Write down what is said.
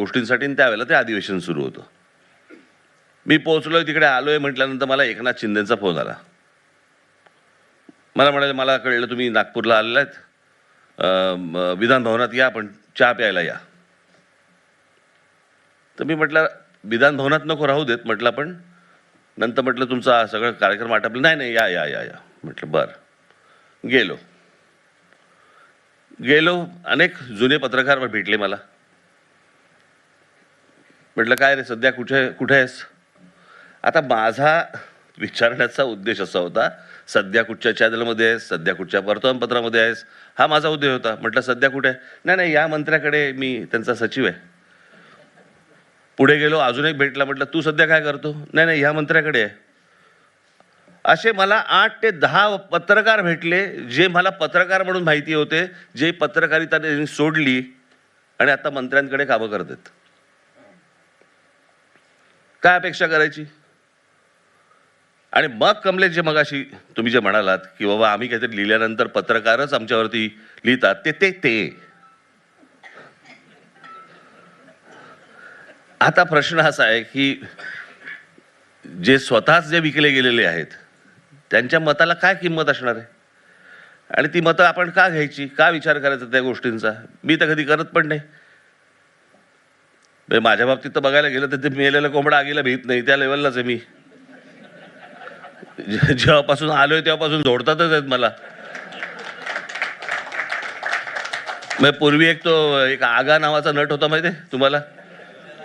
गोष्टींसाठी त्यावेळेला ते अधिवेशन सुरू होतं. मी पोहोचलोय तिकडे, आलोय म्हटल्यानंतर मला एकनाथ शिंदेचा फोन आला. मला म्हणाले, मला कळलं तुम्ही नागपूरला आलेला आहेत, विधान भवनात या, पण चहा प्यायला या. तर मी म्हटलं विधान भवनात नको, राहू देत म्हटलं, पण नंतर म्हटलं तुमचा सगळं कार्यक्रम आटपला. नाही नाही, या या या या म्हटलं. बरं, गेलो. अनेक जुने पत्रकार भेटले मला. म्हटलं काय रे, सध्या कुठे आहेस? आता माझा विचारण्याचा उद्देश असा होता, सध्या कुठच्या चॅनलमध्ये आहेस, सध्या कुठच्या वर्तमानपत्रामध्ये आहेस, हा माझा उद्देश होता. म्हटलं सध्या कुठे? नाही नाही, या मंत्र्याकडे, मी त्यांचा सचिव आहे. पुढे गेलो, अजून एक भेटला. म्हटलं तू सध्या काय करतो? नाही नाही, ह्या मंत्र्याकडे आहे. असे मला 8 ते 10 पत्रकार भेटले, जे मला पत्रकार म्हणून माहिती होते, जे पत्रकारिता त्यांनी सोडली आणि आता मंत्र्यांकडे कामं करतात. काय अपेक्षा करायची? आणि मग कमलेश, जे मगाशी तुम्ही जे म्हणालात की बाबा आम्ही काहीतरी लिहिल्यानंतर पत्रकारच आमच्यावरती लिहितात, ते आता प्रश्न असा आहे की जे स्वतःच जे विकले गेलेले आहेत, त्यांच्या मताला काय किंमत असणार आहे? आणि ती मतं आपण का घ्यायची, का विचार करायचा त्या गोष्टींचा? मी तर कधी करत पण नाही. माझ्या बाबतीत तर बघायला गेलं तर ते मेलेलं कोंबडा आगीला भीत नाही, त्या लेवललाच आहे मी. जेव्हापासून आलोय तेव्हापासून जोडतातच आहेत मला. पूर्वी एक आगा नावाचा नट होता, माहिती आहे तुम्हाला?